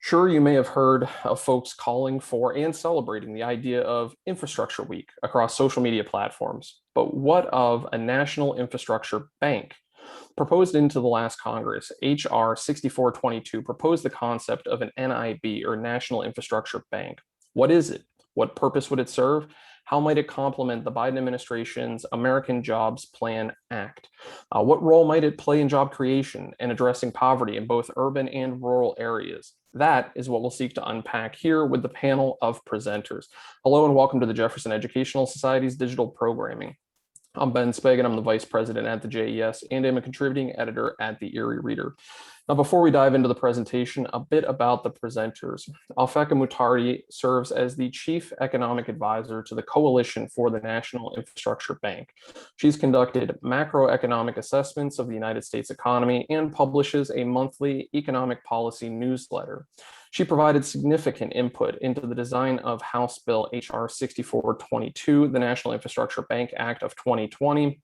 Sure, you may have heard of folks calling for and celebrating the idea of Infrastructure Week across social media platforms. But what of a national infrastructure bank? Proposed into the last Congress, H.R. 6422 proposed the concept of an NIB, or National Infrastructure Bank. What is it? What purpose would it serve? How might it complement the Biden administration's American Jobs Plan Act? What role might it play in job creation and addressing poverty in both urban and rural areas? That is what we'll seek to unpack here with the panel of presenters. Hello and welcome to the Jefferson Educational Society's Digital Programming. I'm Ben Spagan. I'm the vice president at the JES and I'm a contributing editor at the Erie Reader. Now, before we dive into the presentation, a bit about the presenters. Alphecca Muttardy serves as the chief economic advisor to the Coalition for the National Infrastructure Bank. She's conducted macroeconomic assessments of the United States economy and publishes a monthly economic policy newsletter. She provided significant input into the design of House Bill H.R. 6422, the National Infrastructure Bank Act of 2020,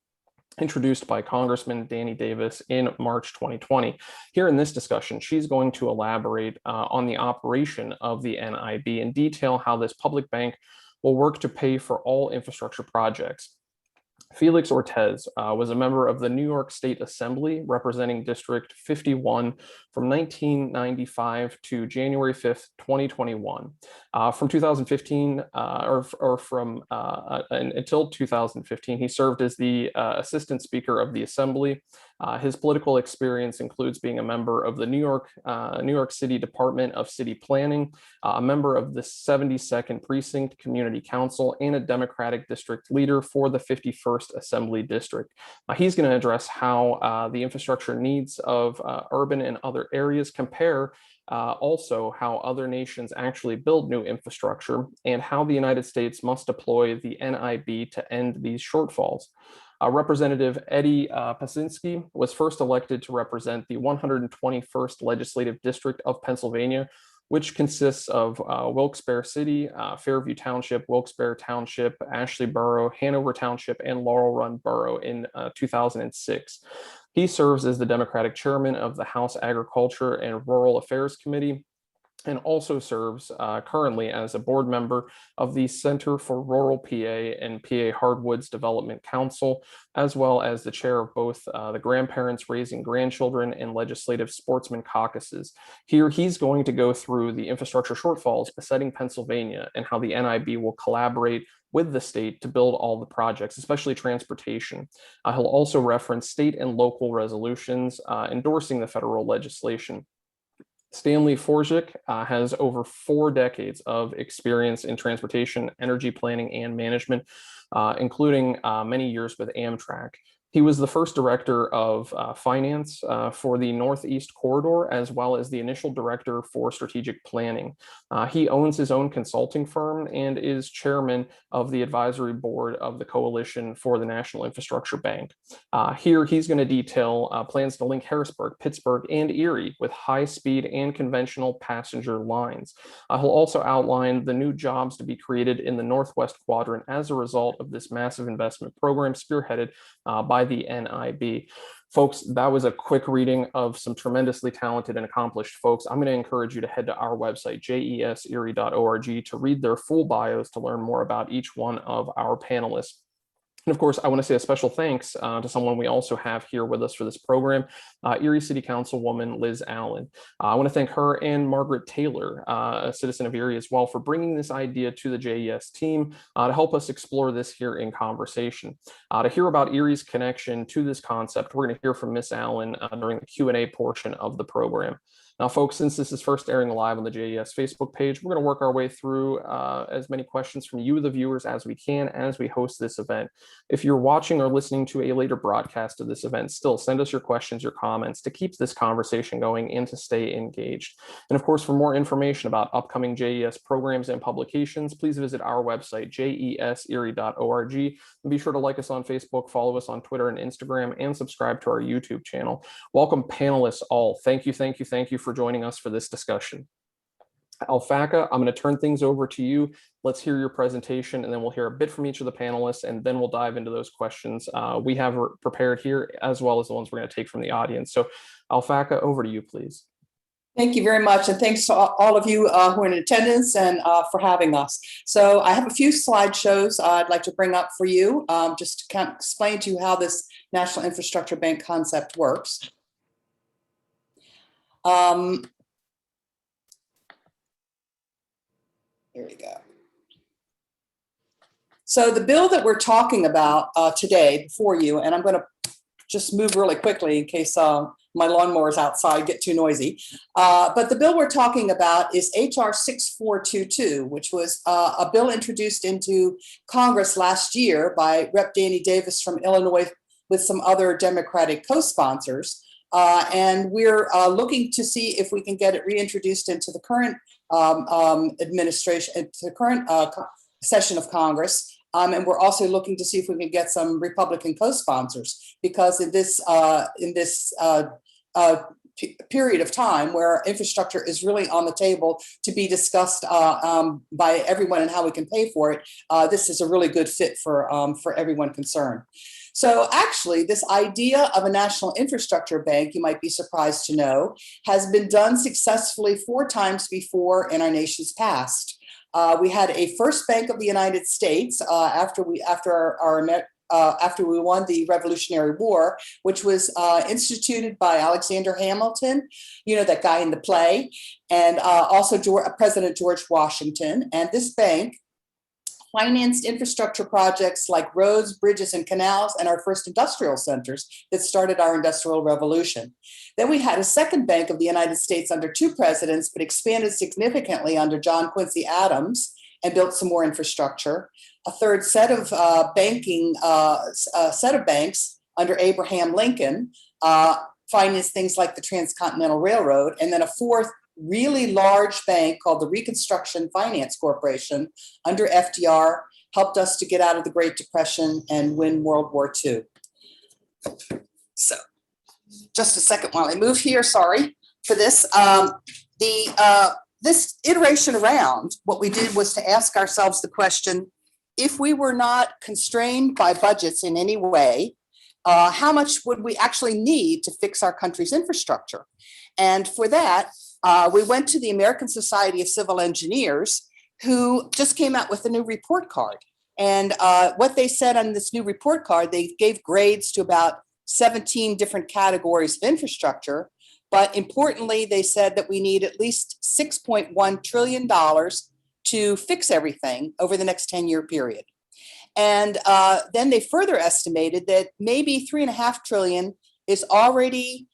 introduced by Congressman Danny Davis in March 2020. Here in this discussion, she's going to elaborate on the operation of the NIB and detail how this public bank will work to pay for all infrastructure projects. Felix Ortiz was a member of the New York State Assembly representing District 51 from 1995 to January 5th, 2021. From 2015 until 2015, he served as the Assistant Speaker of the Assembly. His political experience includes being a member of the New York City Department of City Planning, a member of the 72nd Precinct Community Council, and a Democratic district leader for the 51st Assembly District. He's going to address how the infrastructure needs of urban and other areas compare also how other nations actually build new infrastructure and how the United States must deploy the NIB to end these shortfalls. Representative Eddie Paczynski was first elected to represent the 121st Legislative District of Pennsylvania, which consists of Wilkes-Barre City, Fairview Township, Wilkes-Barre Township, Ashley Borough, Hanover Township, and Laurel Run Borough in 2006. He serves as the Democratic chairman of the House Agriculture and Rural Affairs Committee, and also serves currently as a board member of the Center for Rural PA and PA Hardwoods Development Council, as well as the chair of both the Grandparents Raising Grandchildren and Legislative Sportsman Caucuses. Here, he's going to go through the infrastructure shortfalls besetting Pennsylvania and how the NIB will collaborate with the state to build all the projects, especially transportation. He'll also reference state and local resolutions endorsing the federal legislation. Stanley Forzik has over 4 decades of experience in transportation, energy planning, and management, including many years with Amtrak. He was the first director of finance for the Northeast Corridor, as well as the initial director for strategic planning. He owns his own consulting firm and is chairman of the advisory board of the Coalition for the National Infrastructure Bank. Here, he's going to detail plans to link Harrisburg, Pittsburgh, and Erie with high-speed and conventional passenger lines. He'll also outline the new jobs to be created in the Northwest Quadrant as a result of this massive investment program spearheaded by the NIB. Folks, that was a quick reading of some tremendously talented and accomplished folks. I'm going to encourage you to head to our website, jeserie.org, to read their full bios to learn more about each one of our panelists. And of course, I want to say a special thanks to someone we also have here with us for this program, Erie City Councilwoman Liz Allen. I want to thank her and Margaret Taylor, a citizen of Erie as well, for bringing this idea to the JES team to help us explore this here in conversation. To hear about Erie's connection to this concept, we're going to hear from Ms. Allen during the Q&A portion of the program. Now, folks, since this is first airing live on the JES Facebook page, we're going to work our way through as many questions from you, the viewers, as we can as we host this event. If you're watching or listening to a later broadcast of this event, still send us your questions, your comments to keep this conversation going and to stay engaged. And of course, for more information about upcoming JES programs and publications, please visit our website, jeserie.org, and be sure to like us on Facebook, follow us on Twitter and Instagram, and subscribe to our YouTube channel. Welcome, panelists all. Thank you for joining us for this discussion. Alphecca, I'm going to turn things over to you. Let's hear your presentation, and then we'll hear a bit from each of the panelists, and then we'll dive into those questions we have prepared here, as well as the ones we're going to take from the audience. So, Alphecca, over to you, please. Thank you very much, and thanks to all of you who are in attendance and for having us. So I have a few slideshows I'd like to bring up for you, just to kind of explain to you how this National Infrastructure Bank concept works. Here we go. So the bill that we're talking about today before you, and I'm going to just move really quickly in case my lawnmowers outside get too noisy. But the bill we're talking about is HR 6422, which was a bill introduced into Congress last year by Rep. Danny Davis from Illinois with some other Democratic co-sponsors. And we're looking to see if we can get it reintroduced into the current administration, into the current session of Congress. And we're also looking to see if we can get some Republican co-sponsors, because in this period of time where infrastructure is really on the table to be discussed by everyone and how we can pay for it, this is a really good fit for everyone concerned. So actually, this idea of a national infrastructure bank, you might be surprised to know, has been done successfully 4 times before in our nation's past. We had a first Bank of the United States after we won the Revolutionary War, which was instituted by Alexander Hamilton, you know, that guy in the play, and also President George Washington. And this bank financed infrastructure projects like roads, bridges, and canals, and our first industrial centers that started our industrial revolution. Then we had a second Bank of the United States under 2 presidents, but expanded significantly under John Quincy Adams and built some more infrastructure. A third set of banks under Abraham Lincoln financed things like the Transcontinental Railroad, and then a fourth really large bank called the Reconstruction Finance Corporation under FDR helped us to get out of the Great Depression and win World War II. So just a second while I move here, sorry for this. This iteration around, what we did was to ask ourselves the question, if we were not constrained by budgets in any way, how much would we actually need to fix our country's infrastructure? And for that, we went to the American Society of Civil Engineers, who just came out with a new report card. And what they said on this new report card, they gave grades to about 17 different categories of infrastructure. But importantly, they said that we need at least $6.1 trillion to fix everything over the next 10-year period. And then they further estimated that maybe $3.5 trillion is already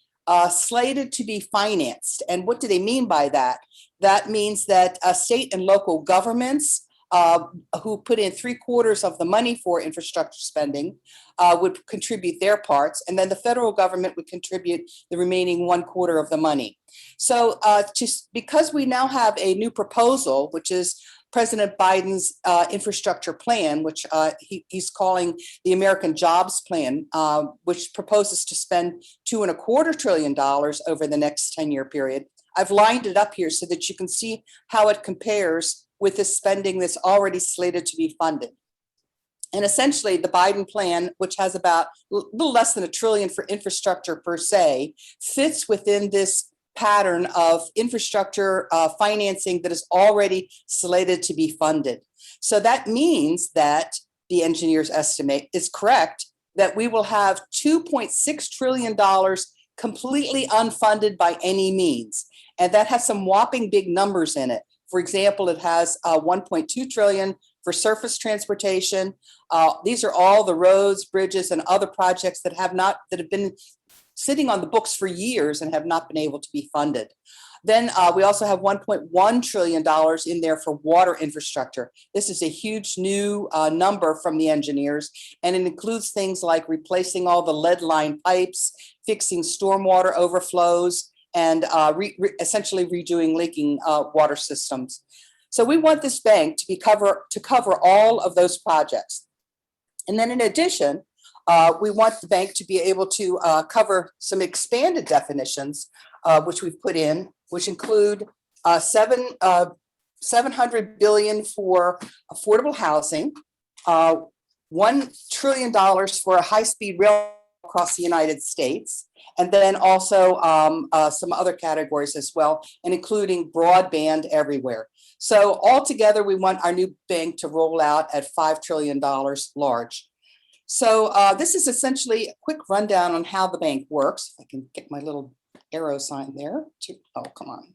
slated to be financed. And what do they mean by that? That means that state and local governments who put in 3/4 of the money for infrastructure spending would contribute their parts, and then the federal government would contribute the remaining 1/4 of the money. So because we now have a new proposal, which is President Biden's infrastructure plan, which he's calling the American Jobs Plan, which proposes to spend $2.25 trillion over the next 10-year period. I've lined it up here so that you can see how it compares with the spending that's already slated to be funded. And essentially, the Biden plan, which has about a little less than $1 trillion for infrastructure per se, fits within this pattern of infrastructure financing that is already slated to be funded. So that means that the engineers estimate is correct, that we will have $2.6 trillion completely unfunded by any means. And that has some whopping big numbers in it. For example, it has 1.2 trillion for surface transportation. These are all the roads, bridges, and other projects that have been sitting on the books for years and have not been able to be funded. Then we also have $1.1 trillion in there for water infrastructure. This is a huge new number from the engineers, and it includes things like replacing all the lead line pipes, fixing stormwater overflows, and essentially redoing leaking water systems. So we want this bank to cover all of those projects. And then in addition, we want the bank to be able to cover some expanded definitions, which we've put in, which include $700 billion for affordable housing, $1 trillion for a high-speed rail across the United States, and then also some other categories as well, and including broadband everywhere. So altogether, we want our new bank to roll out at $5 trillion large. So this is essentially a quick rundown on how the bank works. If I can get my little arrow sign there. Oh, come on.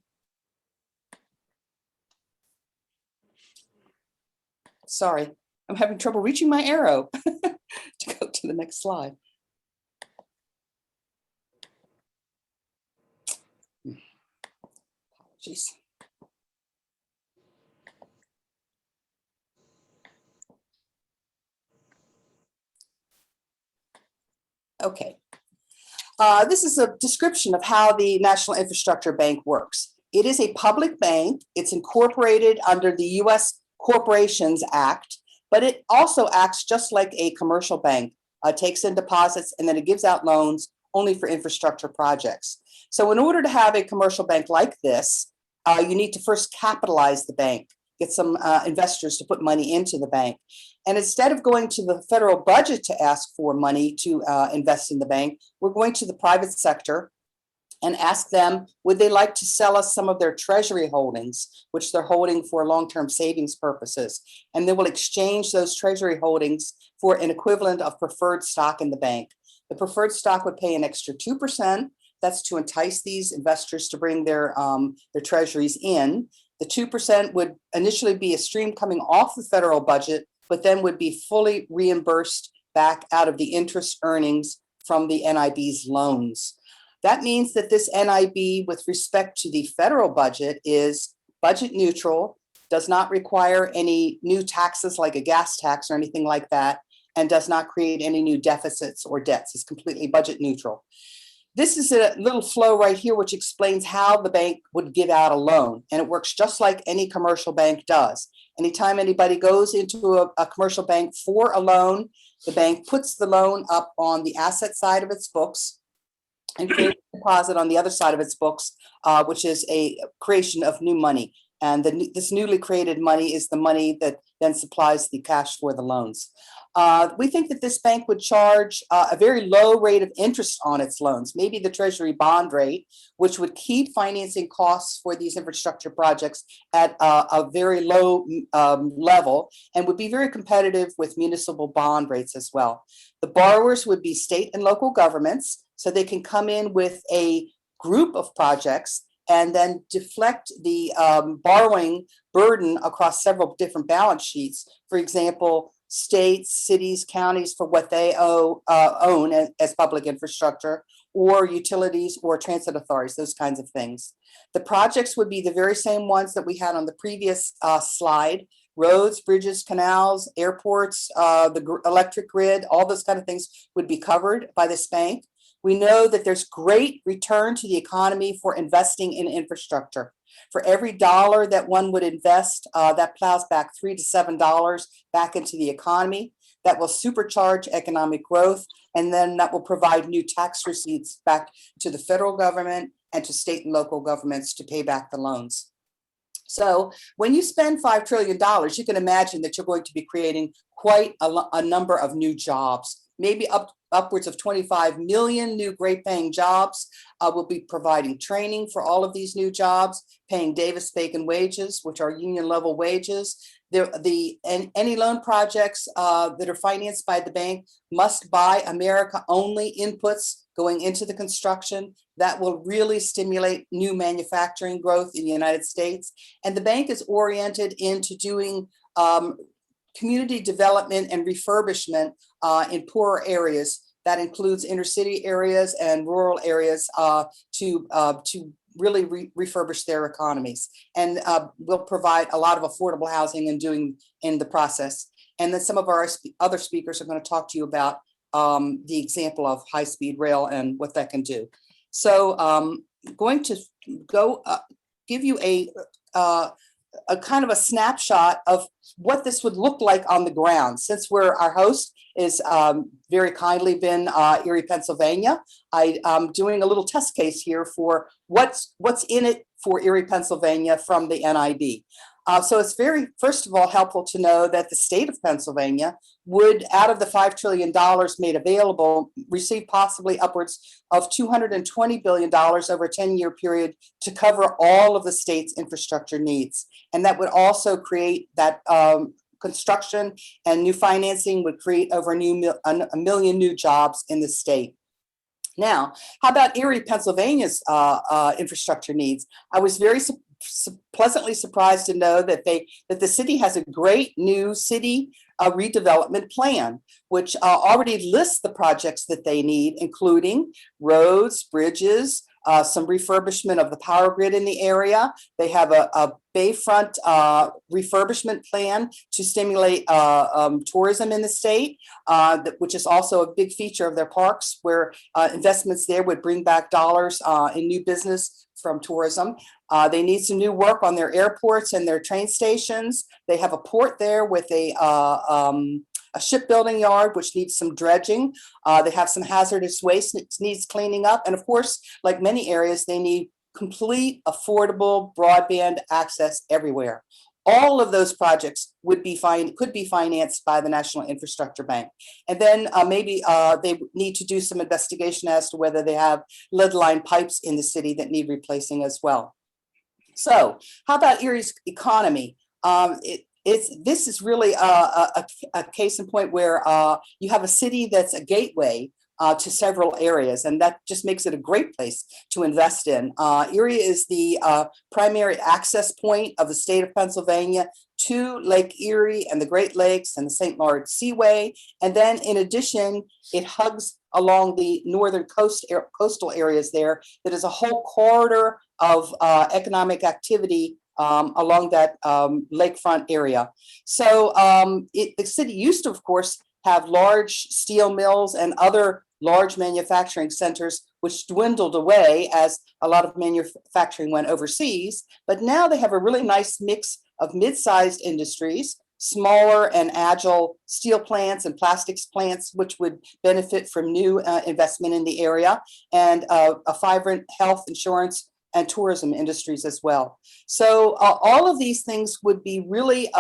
Sorry, I'm having trouble reaching my arrow to go to the next slide. Apologies. Okay. This is a description of how the National Infrastructure Bank works. It is a public bank. It's incorporated under the U.S. Corporations Act, but it also acts just like a commercial bank, takes in deposits, and then it gives out loans only for infrastructure projects. So in order to have a commercial bank like this, you need to first capitalize the bank, get some investors to put money into the bank. And instead of going to the federal budget to ask for money to invest in the bank, we're going to the private sector and ask them, would they like to sell us some of their treasury holdings, which they're holding for long-term savings purposes. And they will exchange those treasury holdings for an equivalent of preferred stock in the bank. The preferred stock would pay an extra 2%. That's to entice these investors to bring their treasuries in. The 2% would initially be a stream coming off the federal budget, but then would be fully reimbursed back out of the interest earnings from the NIB's loans. That means that this NIB, with respect to the federal budget, is budget neutral, does not require any new taxes like a gas tax or anything like that, and does not create any new deficits or debts. It's completely budget neutral. This is a little flow right here, which explains how the bank would give out a loan. And it works just like any commercial bank does. Anytime anybody goes into a commercial bank for a loan, the bank puts the loan up on the asset side of its books and creates a deposit on the other side of its books, which is a creation of new money. And this newly created money is the money that then supplies the cash for the loans. We think that this bank would charge a very low rate of interest on its loans, maybe the Treasury bond rate, which would keep financing costs for these infrastructure projects at a very low level and would be very competitive with municipal bond rates as well. The borrowers would be state and local governments, so they can come in with a group of projects and then deflect the borrowing burden across several different balance sheets. For example, states, cities, counties for what they own as public infrastructure, or utilities or transit authorities, those kinds of things. The projects would be the very same ones that we had on the previous slide: roads, bridges, canals, airports, the electric grid, all those kind of things would be covered by this bank. We know that there's great return to the economy for investing in infrastructure. For every dollar that one would invest, that plows back $3 to $7 back into the economy. That will supercharge economic growth, and then that will provide new tax receipts back to the federal government and to state and local governments to pay back the loans. So when you spend $5 trillion, you can imagine that you're going to be creating quite a number of new jobs, maybe upwards of 25 million new great paying jobs. We'll be providing training for all of these new jobs, paying Davis-Bacon wages, which are union level wages. Any loan projects that are financed by the bank must buy America only inputs going into the construction. That will really stimulate new manufacturing growth in the United States. And the bank is oriented into doing community development and refurbishment in poorer areas. That includes inner city areas and rural areas to really refurbish their economies. And we'll provide a lot of affordable housing in the process. And then some of our other speakers are going to talk to you about the example of high-speed rail and what that can do. So going to go give you a kind of a snapshot of what this would look like on the ground. Since our host is very kindly been Erie, Pennsylvania, I'm doing a little test case here for what's in it for Erie, Pennsylvania from the NIB. So it's very, first of all, helpful to know that the state of Pennsylvania would, out of the $5 trillion made available, receive possibly upwards of $220 billion over a 10-year period to cover all of the state's infrastructure needs. And that would also create that construction and new financing would create over a million new jobs in the state. Now, how about Erie, Pennsylvania's infrastructure needs? I was very pleasantly surprised to know that the city has a great new city redevelopment plan, which already lists the projects that they need, including roads, bridges, some refurbishment of the power grid in the area. They have a bayfront refurbishment plan to stimulate tourism in the state, which is also a big feature of their parks, where investments there would bring back dollars in new business from tourism. They need some new work on their airports and their train stations. They have a port there with a shipbuilding yard, which needs some dredging. They have some hazardous waste that needs cleaning up. And of course, like many areas, they need complete, affordable broadband access everywhere. All of those projects could be financed by the National Infrastructure Bank. And then maybe they need to do some investigation as to whether they have lead line pipes in the city that need replacing as well. So how about Erie's economy? This is really a case in point where you have a city that's a gateway to several areas, and that just makes it a great place to invest in. Erie is the primary access point of the state of Pennsylvania to Lake Erie and the Great Lakes and the St. Lawrence Seaway. And then in addition, it hugs along the northern coastal areas there. That is a whole corridor of economic activity along that lakefront area. So the city used to, of course, have large steel mills and other large manufacturing centers, which dwindled away as a lot of manufacturing went overseas. But now they have a really nice mix of mid-sized industries, smaller and agile steel plants and plastics plants, which would benefit from new investment in the area, and a vibrant health insurance and tourism industries as well. So all of these things would be really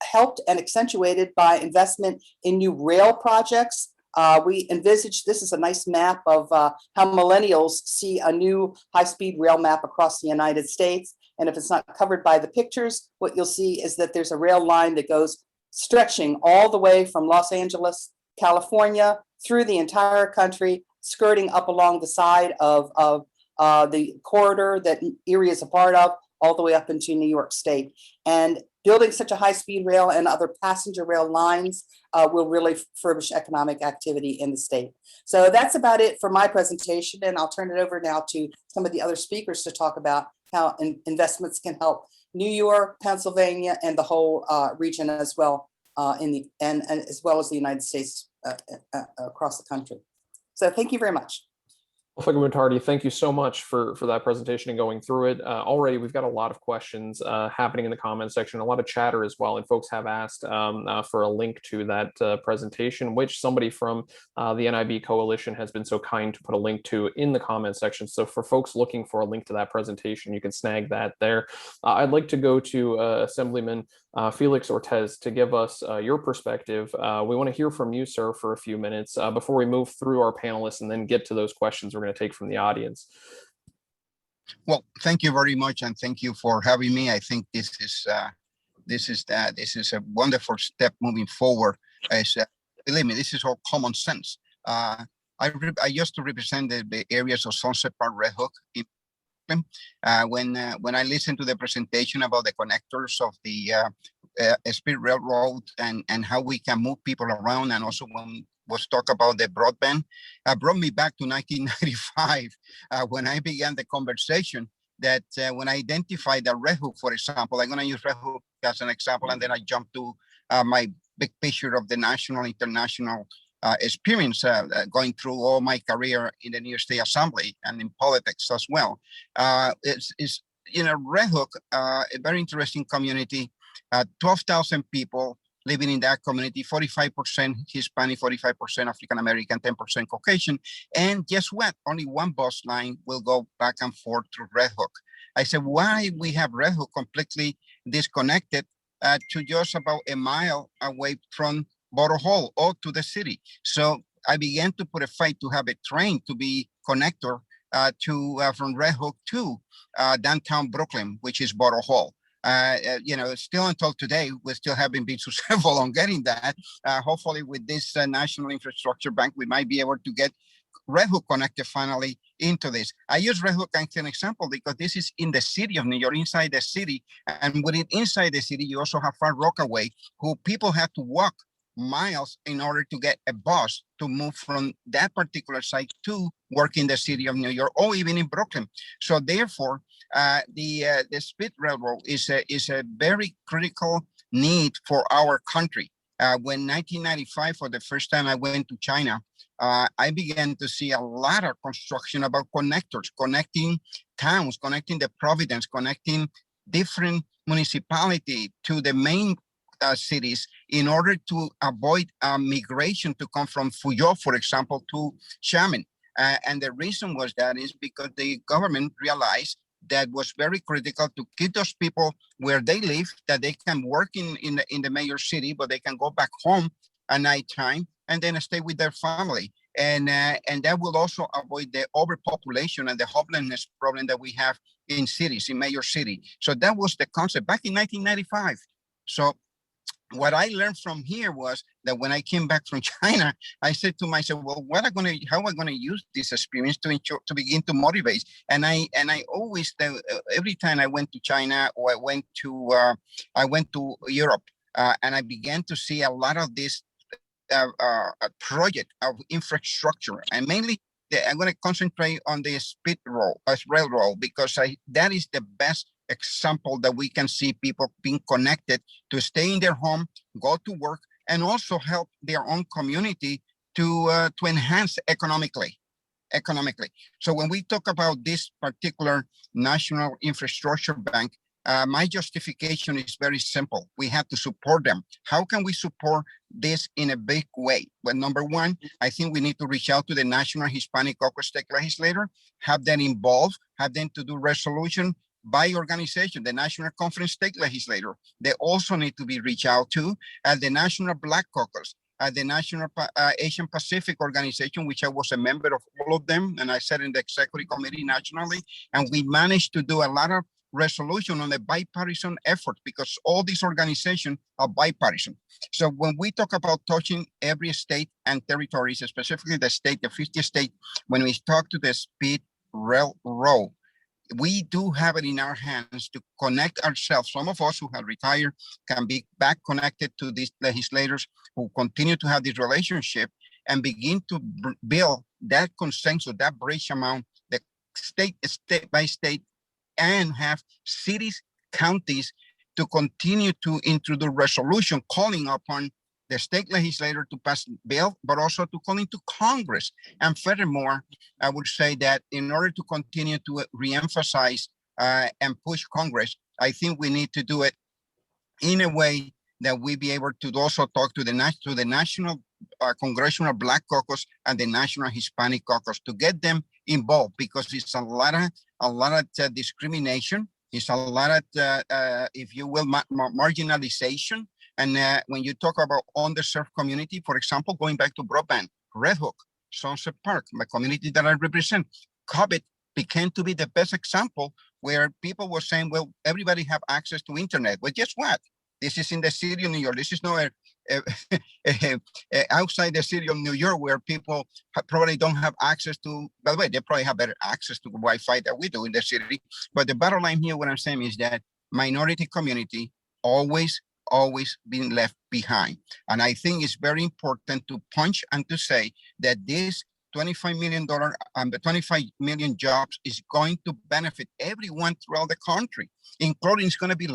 helped and accentuated by investment in new rail projects. We envisage, this is a nice map of how millennials see a new high-speed rail map across the United States. And if it's not covered by the pictures, what you'll see is that there's a rail line that goes stretching all the way from Los Angeles, California, through the entire country, skirting up along the side of the corridor that Erie is a part of, all the way up into New York State. And building such a high-speed rail and other passenger rail lines will really furbish economic activity in the state. So that's about it for my presentation, and I'll turn it over now to some of the other speakers to talk about how investments can help New York, Pennsylvania, and the whole region as well, and as well as the United States across the country. So thank you very much. Alphecca Muttardy, thank you so much for that presentation and going through it. Already, we've got a lot of questions happening in the comments section, a lot of chatter as well, and folks have asked for a link to that presentation, which somebody from the NIB Coalition has been so kind to put a link to in the comment section. So for folks looking for a link to that presentation, you can snag that there. I'd like to go to Assemblyman Felix Ortiz to give us your perspective. We want to hear from you, sir, for a few minutes before we move through our panelists and then get to those questions we're going to take from the audience. Well, thank you very much, and thank you for having me. I think this is a wonderful step moving forward. Believe me, this is all common sense. I used to represent the areas of Sunset Park, Red Hook. When I listened to the presentation about the connectors of the Speed Railroad and how we can move people around, and also when was talk about the broadband, brought me back to 1995 when I began the conversation. That when I identified the Red Hook, for example, I'm going to use Red Hook as an example, and then I jump to my big picture of the national, international experience going through all my career in the New York State Assembly and in politics as well. It's Red Hook, a very interesting community, 12,000 people living in that community, 45% Hispanic, 45% African American, 10% Caucasian. And guess what? Only one bus line will go back and forth through Red Hook. I said, why we have Red Hook completely disconnected to just about a mile away from Borough Hall or to the city. So I began to put a fight to have a train to be connector from Red Hook to downtown Brooklyn, which is Borough Hall. Still until today, we still haven't been successful on getting that. Hopefully with this National Infrastructure Bank, we might be able to get Red Hook connected finally into this. I use Red Hook as an example because this is in the city of New York, inside the city. And within inside the city, you also have Far Rockaway, who people have to walk miles in order to get a bus to move from that particular site to work in the city of New York or even in Brooklyn. So therefore, the Speed Railroad is a very critical need for our country. When 1995, for the first time I went to China, I began to see a lot of construction about connectors, connecting towns, connecting the Providence, connecting different municipality to the main cities in order to avoid migration to come from Fuyao, for example, to Xiamen. And the reason was that is because the government realized that was very critical to keep those people where they live, that they can work in the major city, but they can go back home at nighttime and then stay with their family. And that will also avoid the overpopulation and the homelessness problem that we have in cities, in major city. So that was the concept back in 1995. So what I learned from here was that when I came back from China, I said to myself, well, how am I going to use this experience to begin to motivate? And I always, every time I went to China or I went to Europe, and I began to see a lot of this project of infrastructure, and mainly I'm going to concentrate on the Speed Railroad because that is the best example that we can see people being connected to stay in their home, go to work, and also help their own community to enhance economically. So when we talk about this particular National Infrastructure Bank, my justification is very simple. We have to support them. How can we support this in a big way? Well, number one, I think we need to reach out to the National Hispanic Caucus State Legislator, have them involved, have them to do resolution by organization, the National Conference State Legislator. They also need to be reached out to the National Black Caucus, the National Asian Pacific Organization, which I was a member of all of them, and I sat in the executive committee nationally, and we managed to do a lot of resolution on the bipartisan effort because all these organizations are bipartisan. So when we talk about touching every state and territories, specifically the 50 states, when we talk to the Speed Railroad, we do have it in our hands to connect ourselves. Some of us who have retired can be back connected to these legislators who continue to have this relationship and begin to build that consensus, that bridge among the state by state, and have cities, counties to continue to introduce resolution calling upon the state legislator to pass bill, but also to call into Congress. And furthermore, I would say that in order to continue to reemphasize and push Congress, I think we need to do it in a way that we be able to also talk to the National Congressional Black Caucus and the National Hispanic Caucus to get them involved, because it's a lot of discrimination. It's a lot of, if you will, marginalization. And when you talk about underserved community, for example, going back to broadband, Red Hook, Sunset Park, my community that I represent, COVID became to be the best example where people were saying, well, everybody have access to internet. Well, guess what? This is in the city of New York. This is not outside the city of New York where people probably don't have access to, by the way, they probably have better access to Wi-Fi that we do in the city. But the bottom line here, what I'm saying is that minority community always been left behind. And I think it's very important to punch and to say that this $25 million, 25 million jobs is going to benefit everyone throughout the country, including it's going to be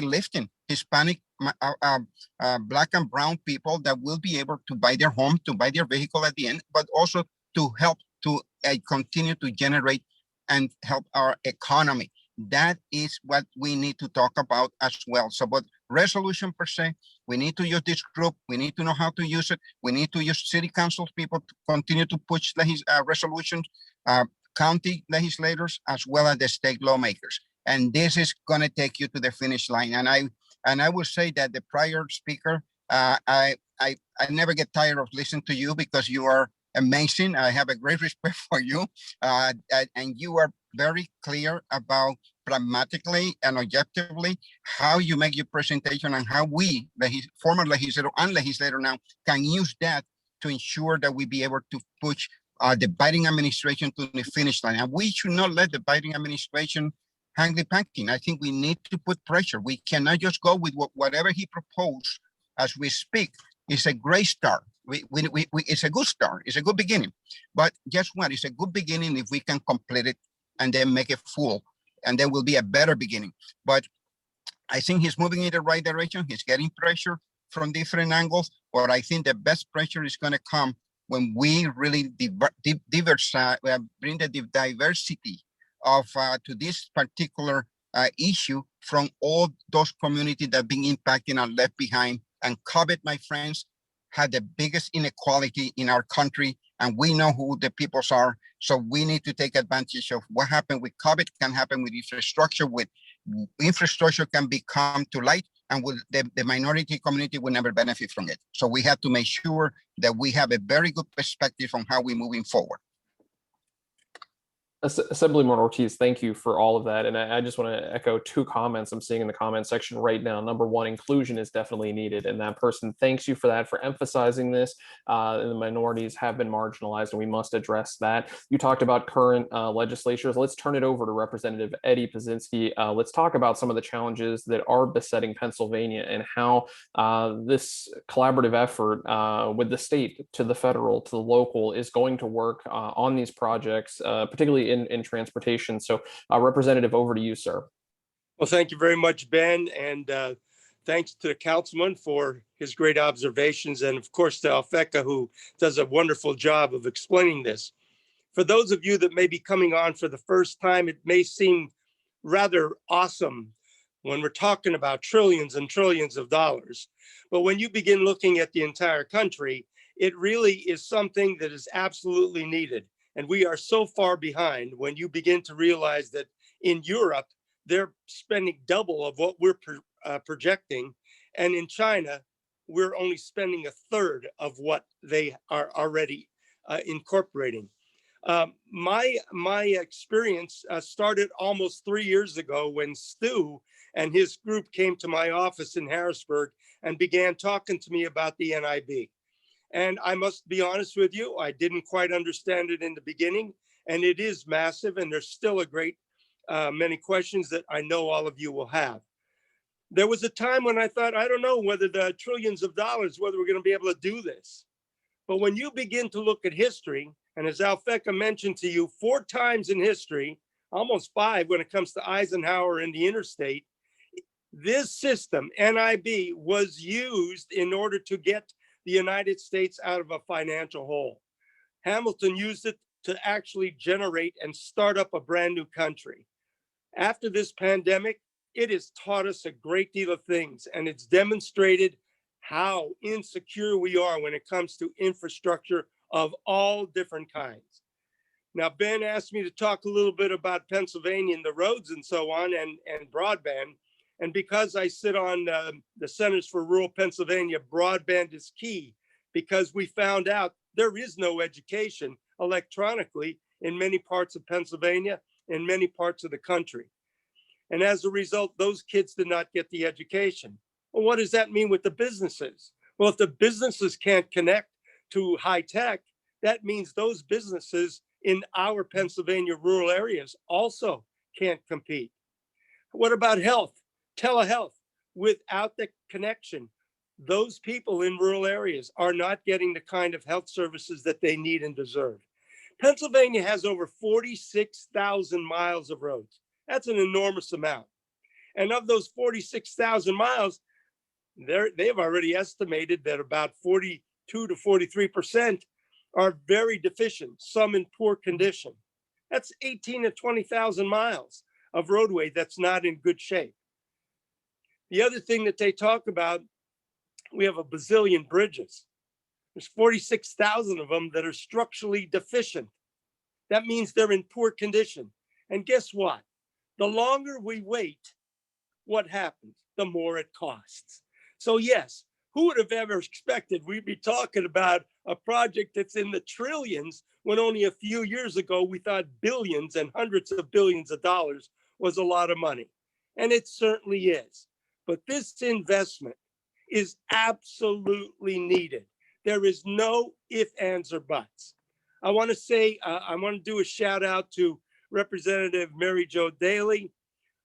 lifting Hispanic, Black and brown people that will be able to buy their home, to buy their vehicle at the end, but also to help to continue to generate and help our economy. That is what we need to talk about as well. So, but resolution per se, we need to use this group. We need to know how to use it. We need to use city council people to continue to push resolutions, county legislators, as well as the state lawmakers. and this is going to take you to the finish line. And I will say that the prior speaker, I never get tired of listening to you because you are amazing. I have a great respect for you, and you are very clear about pragmatically and objectively how you make your presentation and how we, the former legislator and legislator now, can use that to ensure that we be able to push the Biden administration to the finish line. And we should not let the Biden administration hang the pancake. I think we need to put pressure. We cannot just go with whatever he proposed as we speak. It's a great start. It's a good start. It's a good beginning. But guess what? It's a good beginning if we can complete it and then make it full. And then will be a better beginning. But I think he's moving in the right direction. He's getting pressure from different angles. But I think the best pressure is going to come when we really bring the diversity of to this particular issue from all those communities that are being impacted and left behind. And COVID, my friends, had the biggest inequality in our country, and we know who the peoples are. So we need to take advantage of what happened with COVID can happen with infrastructure. With infrastructure can become to light, and with the minority community will never benefit from it. So we have to make sure that we have a very good perspective on how we're moving forward. Assemblyman Ortiz, thank you for all of that. And I just want to echo two comments I'm seeing in the comment section right now. Number one, inclusion is definitely needed. And that person thanks you for that, for emphasizing this. And the minorities have been marginalized, and we must address that. You talked about current legislatures. Let's turn it over to Representative Eddie Pazinski. Let's talk about some of the challenges that are besetting Pennsylvania and how this collaborative effort with the state to the federal to the local is going to work on these projects, particularly in transportation. So Representative, over to you, sir. Well, thank you very much, Ben. And thanks to the councilman for his great observations. And of course, to Alphecca, who does a wonderful job of explaining this. For those of you that may be coming on for the first time, it may seem rather awesome when we're talking about trillions and trillions of dollars. But when you begin looking at the entire country, it really is something that is absolutely needed. And we are so far behind when you begin to realize that in Europe, they're spending double of what we're projecting. And in China, we're only spending a third of what they are already incorporating. My experience started almost 3 years ago when Stu and his group came to my office in Harrisburg and began talking to me about the NIB. And I must be honest with you, I didn't quite understand it in the beginning, and it is massive, and there's still a great many questions that I know all of you will have. There was a time when I thought, I don't know whether the trillions of dollars, whether we're going to be able to do this. But when you begin to look at history, and as Alphecca mentioned to you, 4 times in history, almost 5 when it comes to Eisenhower and the interstate, this system, NIB, was used in order to get the United States out of a financial hole. Hamilton used it to actually generate and start up a brand new country. After this pandemic, it has taught us a great deal of things, and it's demonstrated how insecure we are when it comes to infrastructure of all different kinds. Now, Ben asked me to talk a little bit about Pennsylvania and the roads and so on, and broadband. And because I sit on the Centers for Rural Pennsylvania, broadband is key, because we found out there is no education electronically in many parts of Pennsylvania, in many parts of the country. And as a result, those kids did not get the education. Well, what does that mean with the businesses? Well, if the businesses can't connect to high tech, that means those businesses in our Pennsylvania rural areas also can't compete. What about health? Telehealth. Without the connection, those people in rural areas are not getting the kind of health services that they need and deserve. Pennsylvania has over 46,000 miles of roads. That's an enormous amount. And of those 46,000 miles, they've already estimated that about 42 to 43% are very deficient, some in poor condition. That's 18 to 20,000 miles of roadway that's not in good shape. The other thing that they talk about, we have a bazillion bridges. There's 46,000 of them that are structurally deficient. That means they're in poor condition. And guess what? The longer we wait, what happens? The more it costs. So yes, who would have ever expected we'd be talking about a project that's in the trillions when only a few years ago we thought billions and hundreds of billions of dollars was a lot of money. And it certainly is. But this investment is absolutely needed. There is no ifs, ands, or buts. I want to say, I want to do a shout out to Representative Mary Jo Daley,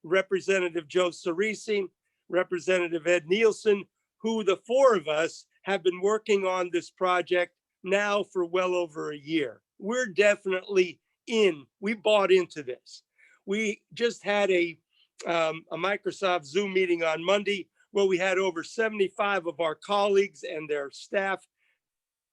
Representative Joe Cerisi, Representative Ed Nielsen, who the four of us have been working on this project now for well over a year. We're definitely in. We bought into this. We just had a Microsoft Zoom meeting on Monday where we had over 75 of our colleagues and their staff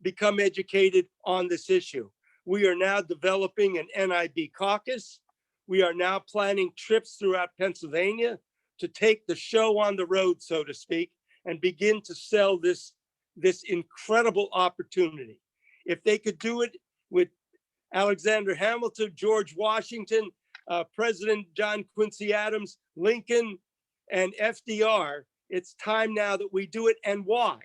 become educated on this issue. We are now developing an NIB caucus. We are now planning trips throughout Pennsylvania to take the show on the road, so to speak, and begin to sell this incredible opportunity. If they could do it with Alexander Hamilton, George Washington, President John Quincy Adams, Lincoln, and FDR, it's time now that we do it. And why?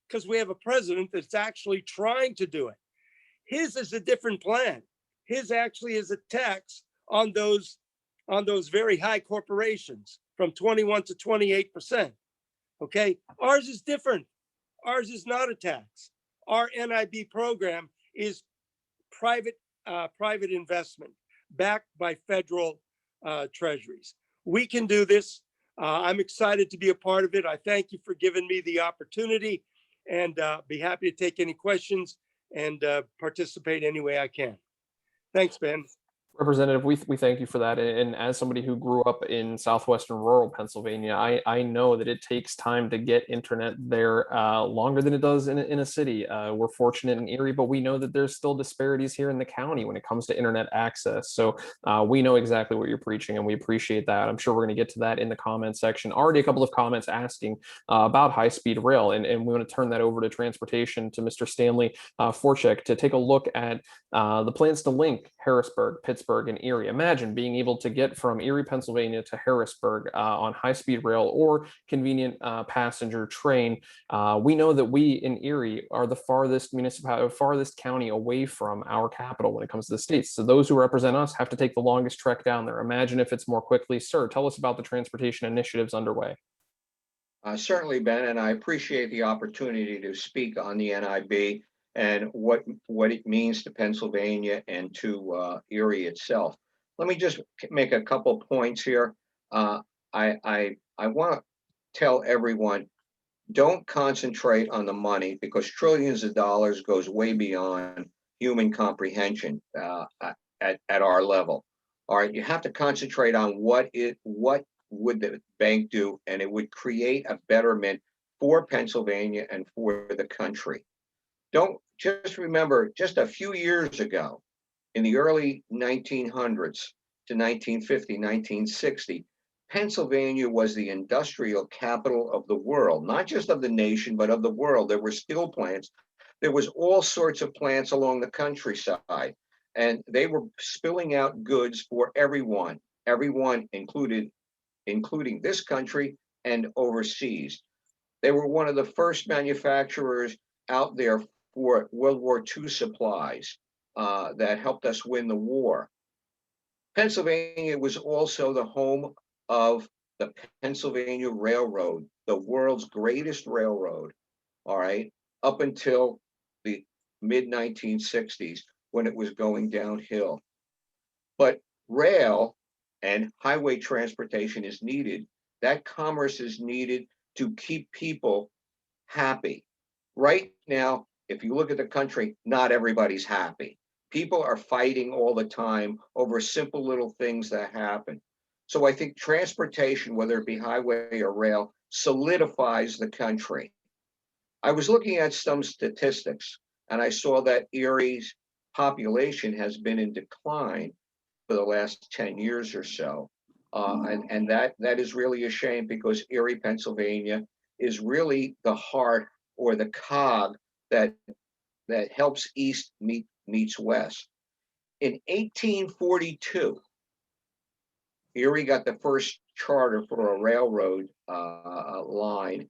Because we have a president that's actually trying to do it. His is a different plan. His actually is a tax on those very high corporations from 21 to 28%. Okay, ours is different. Ours is not a tax. Our NIB program is private investment backed by federal treasuries. We can do this. I'm excited to be a part of it. I thank you for giving me the opportunity, and be happy to take any questions and participate any way I can. Thanks, Ben. Representative, we thank you for that. And as somebody who grew up in southwestern rural Pennsylvania, I know that it takes time to get internet there longer than it does in a city. We're fortunate in Erie, but we know that there's still disparities here in the county when it comes to internet access. So we know exactly what you're preaching, and we appreciate that. I'm sure we're going to get to that in the comment section. Already a couple of comments asking about high-speed rail, and we want to turn that over to transportation to Mr. Stanley Forchek to take a look at the plans to link Harrisburg, Pittsburgh, and Erie. Imagine being able to get from Erie, Pennsylvania to Harrisburg on high-speed rail or convenient passenger train. We know that we in Erie are the farthest county away from our capital when it comes to the states. So those who represent us have to take the longest trek down there. Imagine if it's more quickly. Sir, tell us about the transportation initiatives underway. Certainly, Ben, and I appreciate the opportunity to speak on the NIB and what it means to Pennsylvania and to Erie itself. Let me just make a couple points here. I want to tell everyone, don't concentrate on the money, because trillions of dollars goes way beyond human comprehension at our level. All right, you have to concentrate on what would the bank do, and it would create a betterment for Pennsylvania and for the country. Don't just remember, just a few years ago, in the early 1900s to 1950, 1960, Pennsylvania was the industrial capital of the world, not just of the nation, but of the world. There were steel plants. There was all sorts of plants along the countryside, and they were spilling out goods for everyone, including this country and overseas. They were one of the first manufacturers out there for World War II supplies that helped us win the war. Pennsylvania was also the home of the Pennsylvania Railroad, the world's greatest railroad, all right, up until the mid-1960s when it was going downhill. But rail and highway transportation is needed. That commerce is needed to keep people happy. Right now, if you look at the country, not everybody's happy. People are fighting all the time over simple little things that happen. So I think transportation, whether it be highway or rail, solidifies the country. I was looking at some statistics, and I saw that Erie's population has been in decline for the last 10 years or so. And that is really a shame, because Erie, Pennsylvania is really the heart or the cog that helps East meets West. In 1842, Erie got the first charter for a railroad line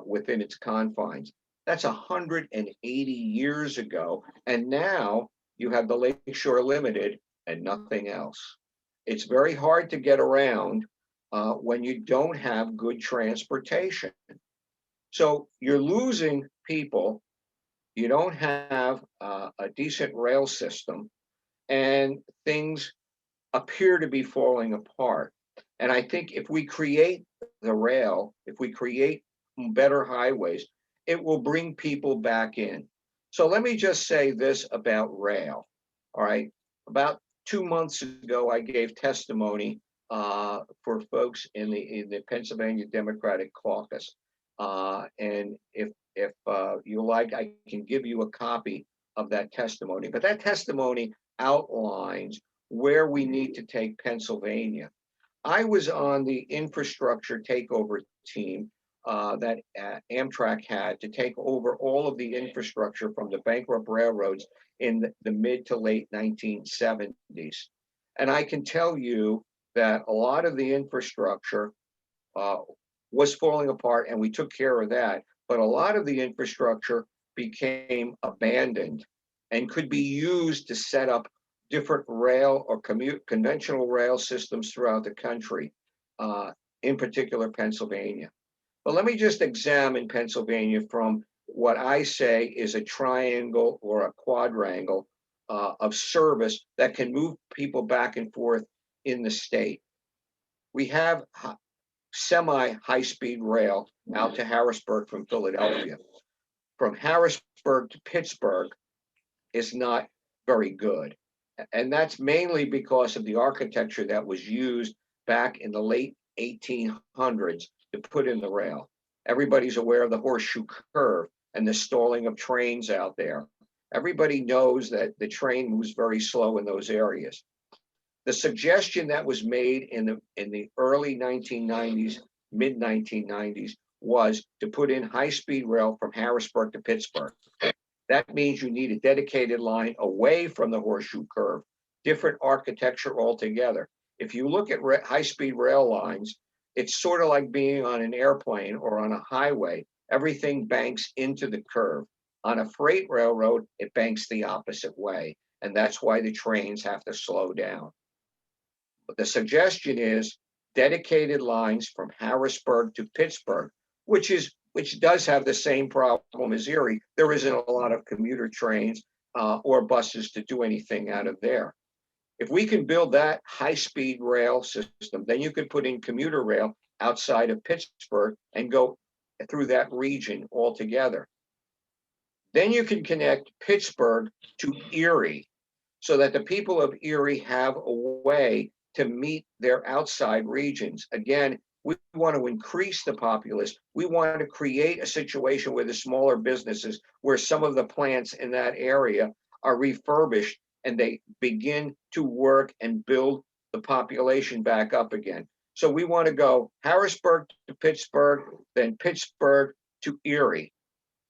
within its confines. That's 180 years ago. And now you have the Lakeshore Limited and nothing else. It's very hard to get around when you don't have good transportation. So you're losing people. You don't have a decent rail system, and things appear to be falling apart. And I think if we create the rail, if we create better highways, it will bring people back in. So let me just say this about rail. All right. About 2 months ago, I gave testimony for folks in the Pennsylvania Democratic Caucus. And if you like, I can give you a copy of that testimony. But that testimony outlines where we need to take Pennsylvania. I was on the infrastructure takeover team that Amtrak had to take over all of the infrastructure from the bankrupt railroads in the mid to late 1970s. And I can tell you that a lot of the infrastructure was falling apart, and we took care of that. But a lot of the infrastructure became abandoned and could be used to set up different rail or conventional rail systems throughout the country, in particular Pennsylvania. But let me just examine Pennsylvania from what I say is a triangle or a quadrangle of service that can move people back and forth in the state. We have semi-high-speed rail out to Harrisburg from Philadelphia. From Harrisburg to Pittsburgh is not very good. And that's mainly because of the architecture that was used back in the late 1800s to put in the rail. Everybody's aware of the horseshoe curve and the stalling of trains out there. Everybody knows that the train moves very slow in those areas. The suggestion that was made in the early 1990s, mid 1990s, was to put in high-speed rail from Harrisburg to Pittsburgh. That means you need a dedicated line away from the horseshoe curve, different architecture altogether. If you look at high-speed rail lines, it's sort of like being on an airplane or on a highway. Everything banks into the curve. On a freight railroad, it banks the opposite way, and that's why the trains have to slow down. But the suggestion is dedicated lines from Harrisburg to Pittsburgh, which does have the same problem as Erie. There isn't a lot of commuter trains or buses to do anything out of there. If we can build that high-speed rail system, then you could put in commuter rail outside of Pittsburgh and go through that region altogether. Then you can connect Pittsburgh to Erie so that the people of Erie have a way to meet their outside regions. Again, we want to increase the populace. We want to create a situation where the smaller businesses, where some of the plants in that area are refurbished and they begin to work and build the population back up again. So we want to go Harrisburg to Pittsburgh, then Pittsburgh to Erie.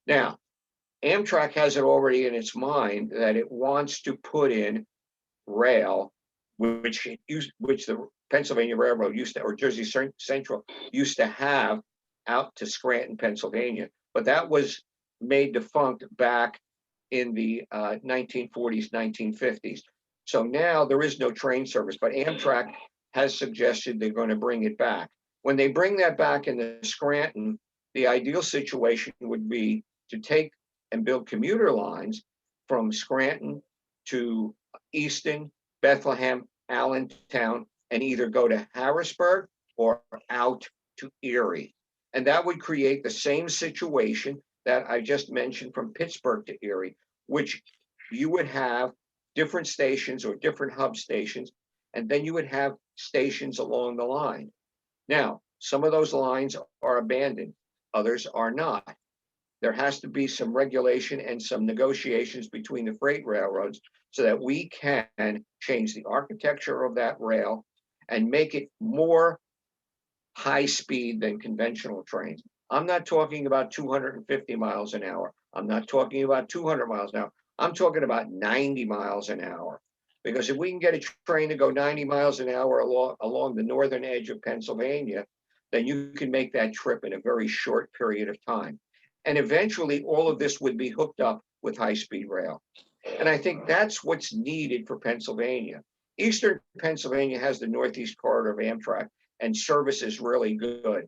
Now, Amtrak has it already in its mind that it wants to put in rail, which the Pennsylvania Railroad used to, or Jersey Central used to have out to Scranton, Pennsylvania. But that was made defunct back in the 1940s, 1950s. So now there is no train service, but Amtrak has suggested they're going to bring it back. When they bring that back in the Scranton, the ideal situation would be to take and build commuter lines from Scranton to Easton, Bethlehem, Allentown, and either go to Harrisburg or out to Erie. And that would create the same situation that I just mentioned from Pittsburgh to Erie, which you would have different stations or different hub stations, and then you would have stations along the line. Now, some of those lines are abandoned, others are not. There has to be some regulation and some negotiations between the freight railroads so that we can change the architecture of that rail and make it more high speed than conventional trains. I'm not talking about 250 miles an hour. I'm not talking about 200 miles an hour. I'm talking about 90 miles an hour. Because if we can get a train to go 90 miles an hour along the northern edge of Pennsylvania, then you can make that trip in a very short period of time. And eventually all of this would be hooked up with high-speed rail. And I think that's what's needed for Pennsylvania. Eastern Pennsylvania has the Northeast Corridor of Amtrak, and service is really good.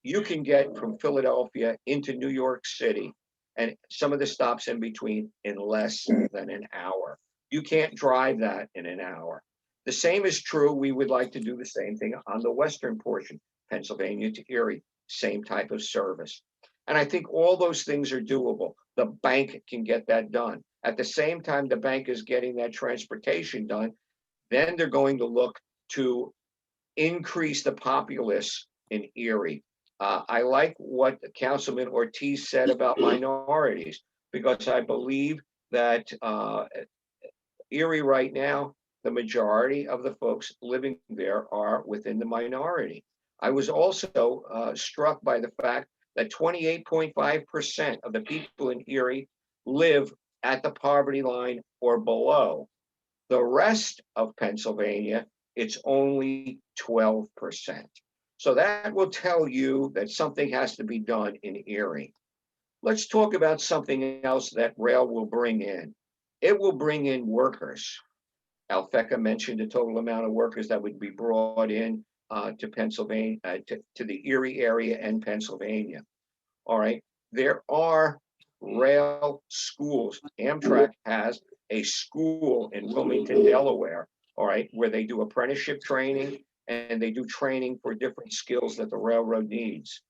You can get from Philadelphia into New York City and some of the stops in between in less than an hour. You can't drive that in an hour. The same is true. We would like to do the same thing on the western portion, Pennsylvania to Erie, same type of service. And I think all those things are doable. The bank can get that done. At the same time, the bank is getting that transportation done. Then they're going to look to increase the populace in Erie. I like what Councilman Ortiz said about minorities, because I believe that Erie right now, the majority of the folks living there are within the minority. I was also struck by the fact that 28.5% of the people in Erie live at the poverty line or below. The rest of Pennsylvania, it's only 12%. So that will tell you that something has to be done in Erie. Let's talk about something else that rail will bring in. It will bring in workers. Alphecca mentioned the total amount of workers that would be brought in to Pennsylvania, to the Erie area and Pennsylvania. All right, there are rail schools. Amtrak has a school in Wilmington, Delaware, all right, where they do apprenticeship training and they do training for different skills that the railroad needs.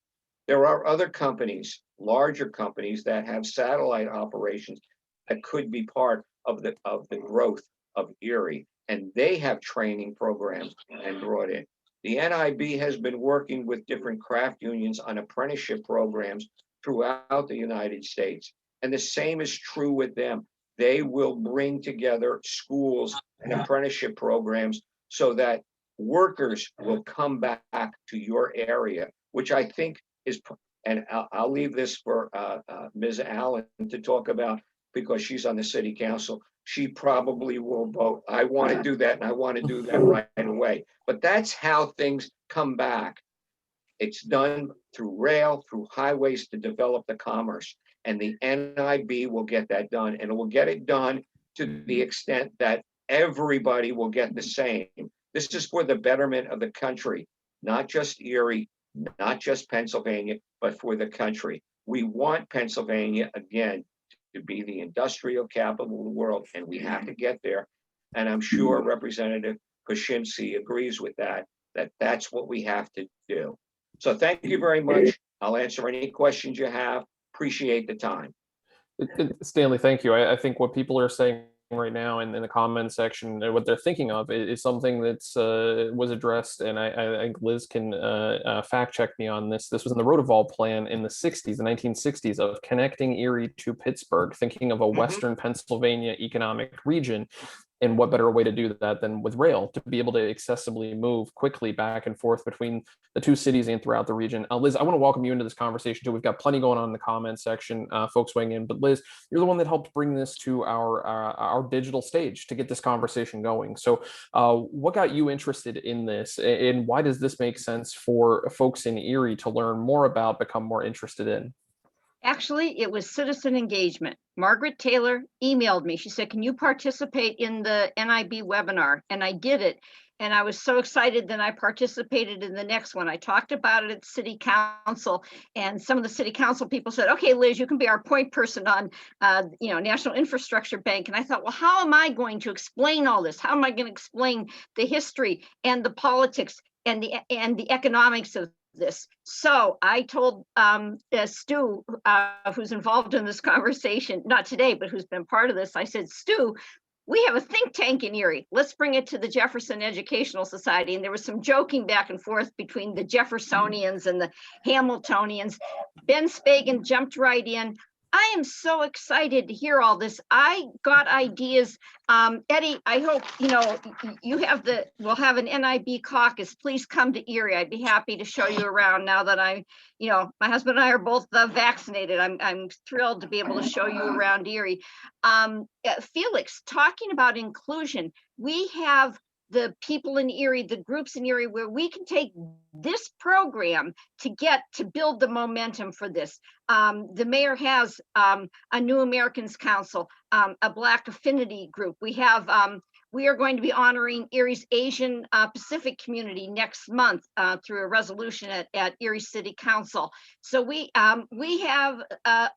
There are other companies, larger companies, that have satellite operations that could be part of the growth of Erie, and they have training programs and brought in. The NIB has been working with different craft unions on apprenticeship programs throughout the United States, and the same is true with them. They will bring together schools and apprenticeship programs so that workers will come back to your area, which I think is, and I'll leave this for Ms. Allen to talk about because she's on the city council. She probably will vote, I want to do that, and I want to do that right away. But that's how things come back. It's done through rail, through highways to develop the commerce. And the NIB will get that done, and it will get it done to the extent that everybody will get the same. This is for the betterment of the country, not just Erie, not just Pennsylvania, but for the country. We want Pennsylvania, again, to be the industrial capital of the world, and we have to get there. And I'm sure Representative Koshimsky agrees with that, that's what we have to do. So thank you very much. I'll answer any questions you have. Appreciate the time. Stanley, thank you. I think what people are saying right now in the comment section, what they're thinking of is something that's was addressed, and I think Liz can fact check me on this. This was in the Roosevelt plan in the 60s, the 1960s, of connecting Erie to Pittsburgh, thinking of a Western Pennsylvania economic region. And what better way to do that than with rail, to be able to accessibly move quickly back and forth between the two cities and throughout the region. Liz, I want to welcome you into this conversation too. We've got plenty going on in the comment section, folks weighing in. But Liz, you're the one that helped bring this to our digital stage to get this conversation going. So what got you interested in this, and why does this make sense for folks in Erie to learn more about, become more interested in? Actually, it was citizen engagement. Margaret Taylor emailed me. She said, can you participate in the NIB webinar? And I did it. And I was so excited that I participated in the next one. I talked about it at city council, and some of the city council people said, okay, Liz, you can be our point person on National Infrastructure Bank. And I thought, well, how am I going to explain all this? How am I going to explain the history and the politics and the economics of this? So I told Stu, who's involved in this conversation, not today, but who's been part of this, I said, Stu, we have a think tank in Erie. Let's bring it to the Jefferson Educational Society. And there was some joking back and forth between the Jeffersonians and the Hamiltonians. Ben Spagan jumped right in. I am so excited to hear all this. I got ideas. Eddie, I hope, you have we'll have an NIB caucus. Please come to Erie. I'd be happy to show you around now that my husband and I are both vaccinated. I'm thrilled to be able to show you around Erie. Felix, talking about inclusion, we have the people in Erie, the groups in Erie, where we can take this program to build the momentum for this. The mayor has a New Americans Council, a Black affinity group. We are going to be honoring Erie's Asian Pacific community next month through a resolution at Erie City Council. So we have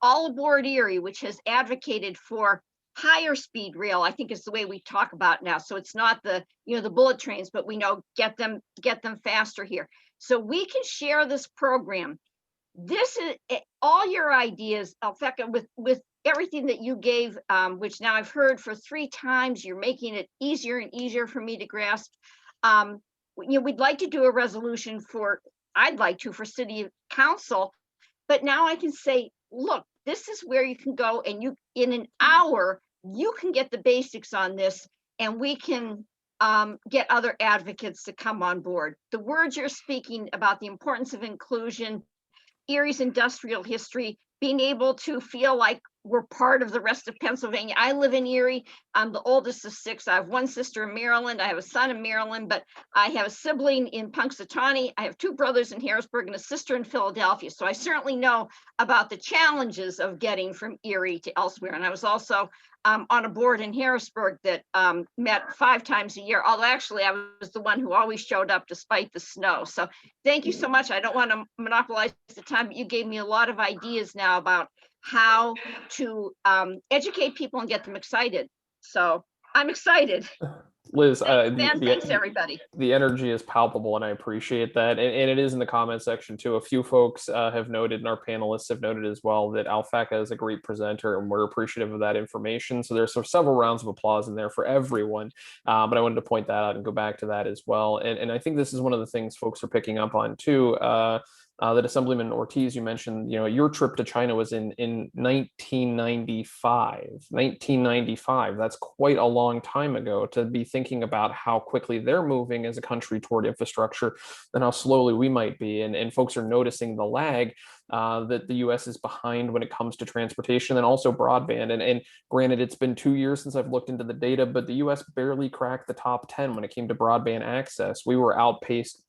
All Aboard Erie, which has advocated for higher speed rail, I think is the way we talk about now. So it's not the bullet trains, but we know get them faster here. So we can share this program. This is all your ideas, Alphecca, with everything that you gave, which now I've heard for 3 times. You're making it easier and easier for me to grasp. We'd like to do a resolution I'd like to for city council, but now I can say, look, this is where you can go, and in an hour, you can get the basics on this, and we can get other advocates to come on board. The words you're speaking about the importance of inclusion, Erie's industrial history, being able to feel like we're part of the rest of Pennsylvania. I live in Erie. I'm the oldest of 6. I have one sister in Maryland. I have a son in Maryland, but I have a sibling in Punxsutawney. I have 2 brothers in Harrisburg and a sister in Philadelphia. So I certainly know about the challenges of getting from Erie to elsewhere. And I was also on a board in Harrisburg that met 5 times a year, although actually I was the one who always showed up despite the snow. So thank you so much. I don't want to monopolize the time, but you gave me a lot of ideas now about how to educate people and get them excited. So I'm excited. Liz, Thanks everybody. The energy is palpable, and I appreciate that. And it is in the comment section too. A few folks have noted, and our panelists have noted as well, that Alphecca is a great presenter, and we're appreciative of that information. So there's several rounds of applause in there for everyone. But I wanted to point that out and go back to that as well. And I think this is one of the things folks are picking up on too. That Assemblyman Ortiz, you mentioned, your trip to China was in 1995. 1995, that's quite a long time ago to be thinking about how quickly they're moving as a country toward infrastructure and how slowly we might be. And folks are noticing the lag that the US is behind when it comes to transportation and also broadband. And granted, it's been 2 years since I've looked into the data, but the US barely cracked the top 10 when it came to broadband access. We were outpaced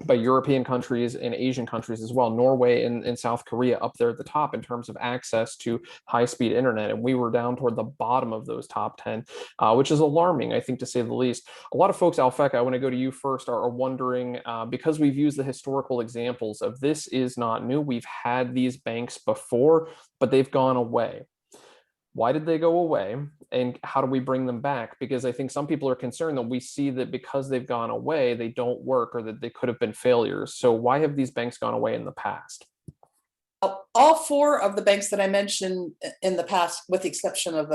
by European countries and Asian countries as well. Norway and South Korea up there at the top in terms of access to high-speed internet. And we were down toward the bottom of those top 10, which is alarming, I think, to say the least. A lot of folks, Alphecca, I want to go to you first, are wondering, because we've used the historical examples of this is not new. We've had these banks before, but they've gone away. Why did they go away, and how do we bring them back? Because I think some people are concerned that we see that because they've gone away, they don't work, or that they could have been failures. So why have these banks gone away in the past? All 4 of the banks that I mentioned in the past, with the exception of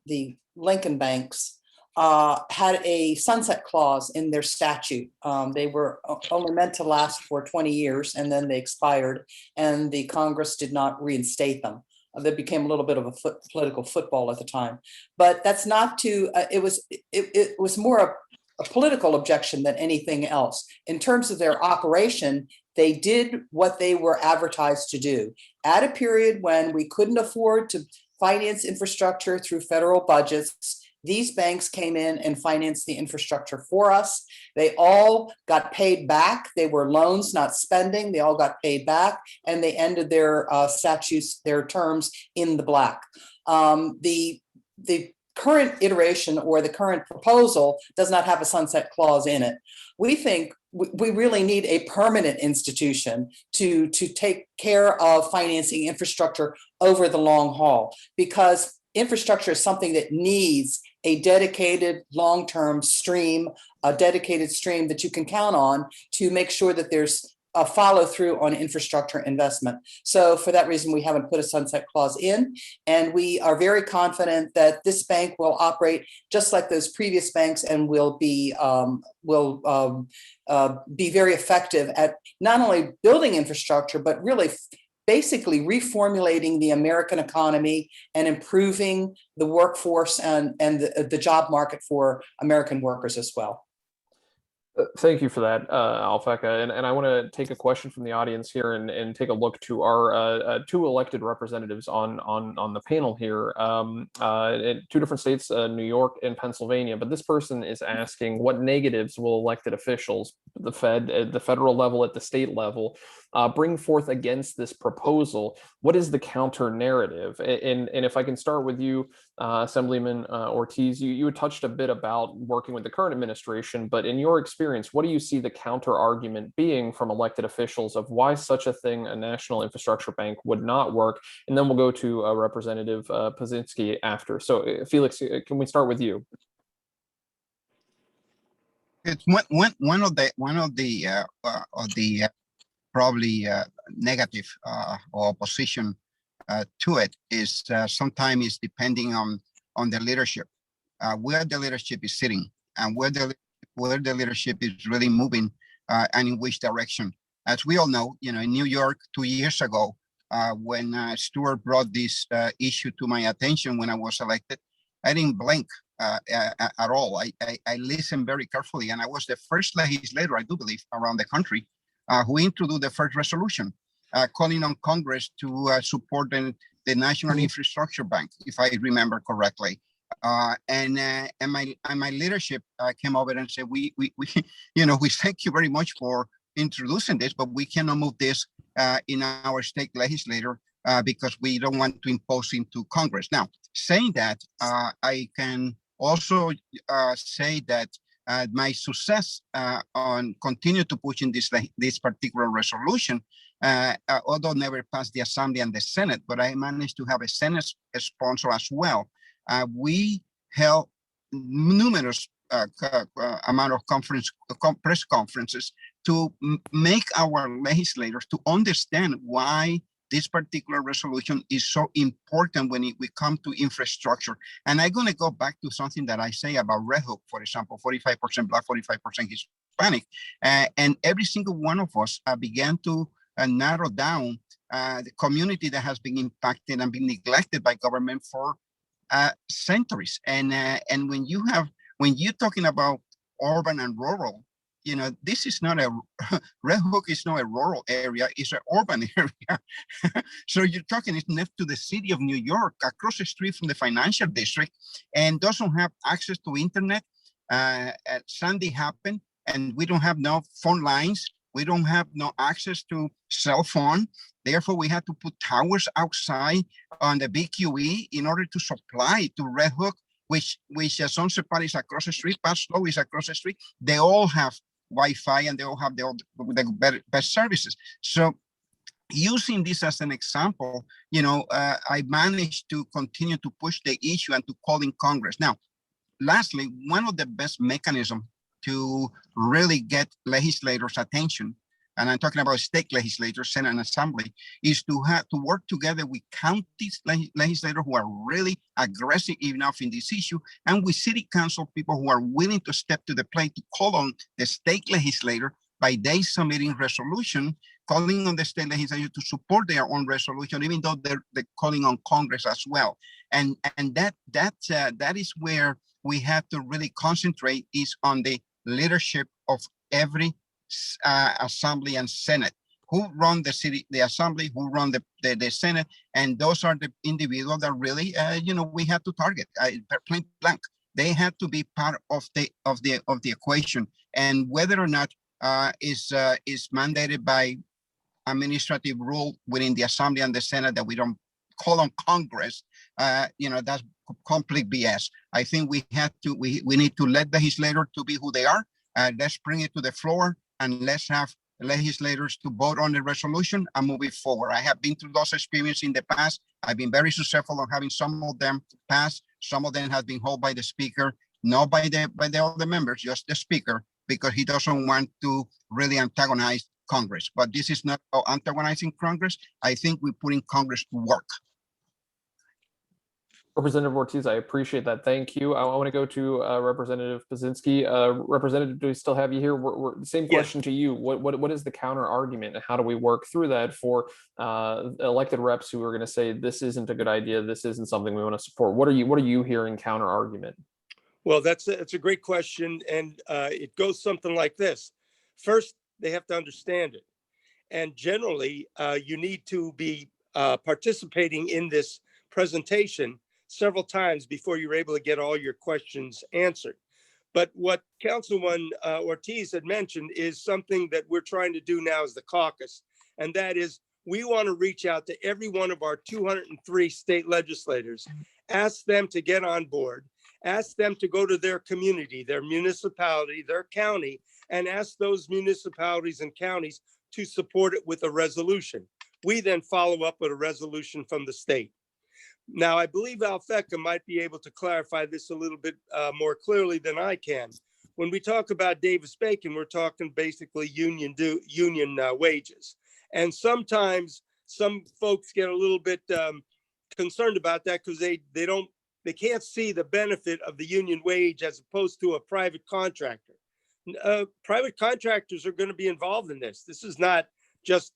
the Lincoln banks, had a sunset clause in their statute. They were only meant to last for 20 years, and then they expired, and the Congress did not reinstate them. That became a little bit of a political football at the time, but that's not to. It was more a political objection than anything else. In terms of their operation, they did what they were advertised to do at a period when we couldn't afford to finance infrastructure through federal budgets. These banks came in and financed the infrastructure for us. They all got paid back. They were loans, not spending. They all got paid back, and they ended their statutes, their terms in the black. The current iteration or the current proposal does not have a sunset clause in it. We think we really need a permanent institution to take care of financing infrastructure over the long haul, because infrastructure is something that needs a dedicated long-term stream, a dedicated stream that you can count on to make sure that there's a follow through on infrastructure investment. So for that reason, we haven't put a sunset clause in, and we are very confident that this bank will operate just like those previous banks and will be very effective at not only building infrastructure, but really basically reformulating the American economy and improving the workforce and the job market for American workers as well. Thank you for that, Alphecca. And I want to take a question from the audience here and take a look to our two elected representatives on the panel here in two different states, New York and Pennsylvania. But this person is asking, what negatives will elected officials, the Fed, at the federal level, at the state level, bring forth against this proposal? What is the counter narrative? And if I can start with you, Assemblyman Ortiz, you had touched a bit about working with the current administration, but in your experience, what do you see the counter argument being from elected officials of why such a thing, a national infrastructure bank, would not work? And then we'll go to Representative Pazinski after. So Felix, can we start with you? It's one of the probably negative or opposition to it is sometimes it's depending on the leadership, where the leadership is sitting and where the leadership is really moving and in which direction. As we all know, in New York 2 years ago, when Stuart brought this issue to my attention when I was elected, I didn't blink at all. I listened very carefully, and I was the first legislator, I do believe, around the country who introduced the first resolution calling on Congress to support the National Infrastructure Bank, if I remember correctly. And my leadership came over and said, we thank you very much for introducing this, but we cannot move this in our state legislature because we don't want to impose into Congress. Now, saying that, I can also say that my success on continue to pushing this particular resolution, although never passed the Assembly and the Senate, but I managed to have a Senate sponsor as well. We held numerous amount of press conferences to make our legislators to understand why this particular resolution is so important when we come to infrastructure. And I'm going to go back to something that I say about Red Hook, for example, 45% Black, 45% Hispanic. And every single one of us began to narrow down the community that has been impacted and been neglected by government for centuries. And when you're talking about urban and rural, this is not Red Hook is not a rural area, it's an urban area. So you're talking, it's next to the city of New York, across the street from the financial district, and doesn't have access to internet. Sandy happened, and we don't have no phone lines. We don't have no access to cell phone. Therefore, we had to put towers outside on the BQE in order to supply to Red Hook, which Sunset Park is across the street, Paso is across the street. They all have Wi-Fi and they all have the best services. So using this as an example, I managed to continue to push the issue and to call in Congress. Now, lastly, one of the best mechanisms to really get legislators' attention, and I'm talking about state legislators, Senate and Assembly, is to work together with county legislators who are really aggressive enough in this issue, and with city council people who are willing to step to the plate to call on the state legislator by they submitting resolution, calling on the state legislature to support their own resolution, even though they're calling on Congress as well. And that is where we have to really concentrate, is on the leadership of every Assembly and Senate, who run the city, the Assembly, who run the Senate, and those are the individuals that really, we have to target. Plain blank, they have to be part of the equation, and whether or not is mandated by administrative rule within the Assembly and the Senate that we don't call on Congress, that's complete BS. I think we need to let legislators to be who they are. Let's bring it to the floor and let's have legislators to vote on the resolution and move it forward. I have been through those experiences in the past. I've been very successful on having some of them pass. Some of them have been held by the speaker, not by the other members, just the speaker, because he doesn't want to really antagonize Congress. But this is not antagonizing Congress. I think we're putting Congress to work. Representative Ortiz, I appreciate that. Thank you. I want to go to Representative Pazinski. Representative, do we still have you here? Same Yes. question to you. What is the counter argument, and how do we work through that for elected reps who are going to say this isn't a good idea, this isn't something we want to support? What are you hearing counter argument? Well, that's a great question, and it goes something like this. First, they have to understand it, and generally, you need to be participating in this presentation several times before you're able to get all your questions answered. But what Councilman Ortiz had mentioned is something that we're trying to do now as the caucus, and that is we want to reach out to every one of our 203 state legislators, ask them to get on board, ask them to go to their community, their municipality, their county, and ask those municipalities and counties to support it with a resolution. We then follow up with a resolution from the state. Now, I believe Alphecca might be able to clarify this a little bit more clearly than I can. When we talk about Davis-Bacon, we're talking basically union wages. And sometimes some folks get a little bit concerned about that because they can't see the benefit of the union wage as opposed to a private contractor. Private contractors are going to be involved in this. This is not just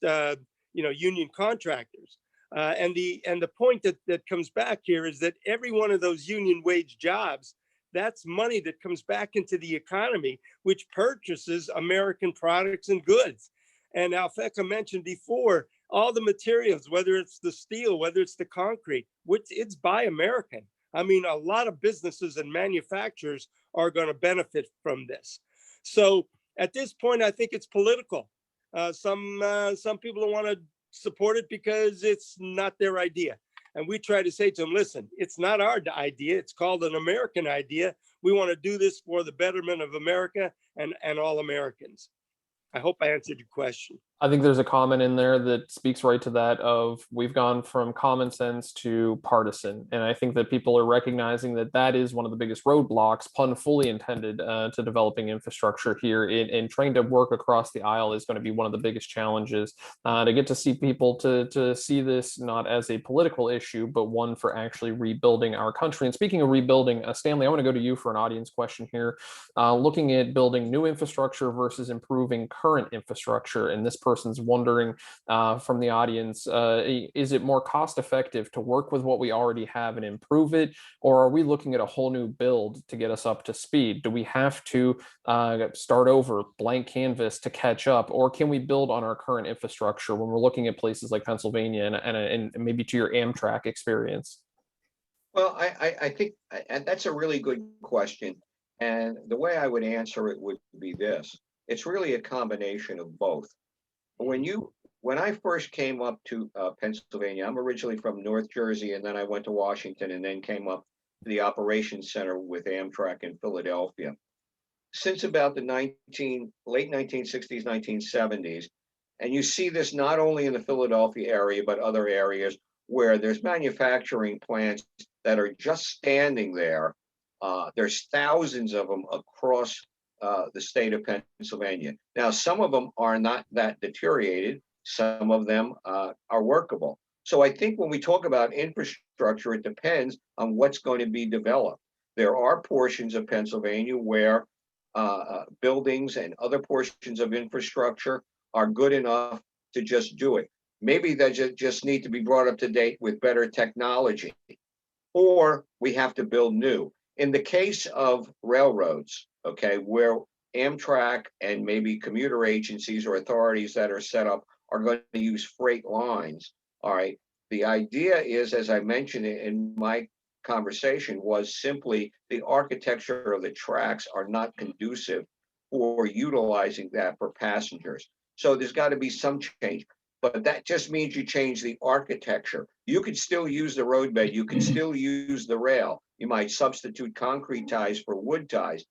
union contractors. And the point that comes back here is that every one of those union wage jobs, that's money that comes back into the economy, which purchases American products and goods. And Alphecca mentioned before, all the materials, whether it's the steel, whether it's the concrete, which it's buy American. I mean, a lot of businesses and manufacturers are going to benefit from this. So at this point, I think it's political. Some people don't want to support it because it's not their idea. And we try to say to them, listen, it's not our idea. It's called an American idea. We want to do this for the betterment of America and all Americans. I hope I answered your question. I think there's a comment in there that speaks right to that of we've gone from common sense to partisan. And I think that people are recognizing that that is one of the biggest roadblocks, pun fully intended, to developing infrastructure here. And trying to work across the aisle is going to be one of the biggest challenges, to get to see people to see this not as a political issue, but one for actually rebuilding our country. And speaking of rebuilding, Stanley, I want to go to you for an audience question here. Looking at building new infrastructure versus improving current infrastructure, and this person's wondering from the audience, is it more cost effective to work with what we already have and improve it, or are we looking at a whole new build to get us up to speed? Do we have to start over, blank canvas to catch up, or can we build on our current infrastructure when we're looking at places like Pennsylvania and maybe to your Amtrak experience? Well, I think that's a really good question. And the way I would answer it would be this. It's really a combination of both. When I first came up to Pennsylvania, I'm originally from North Jersey, and then I went to Washington and then came up to the operations center with Amtrak in Philadelphia. Since about the late 1960s, 1970s, and you see this not only in the Philadelphia area, but other areas where there's manufacturing plants that are just standing there. There's thousands of them across the state of Pennsylvania. Now, some of them are not that deteriorated. Some of them are workable. So I think when we talk about infrastructure, it depends on what's going to be developed. There are portions of Pennsylvania where buildings and other portions of infrastructure are good enough to just do it. Maybe they just need to be brought up to date with better technology, or we have to build new. In the case of railroads, okay, where Amtrak and maybe commuter agencies or authorities that are set up are going to use freight lines, all right, the idea is, as I mentioned in my conversation, was simply the architecture of the tracks are not conducive for utilizing that for passengers. So there's got to be some change. But that just means you change the architecture. You could still use the roadbed. You can still use the rail. You might substitute concrete ties for wood ties,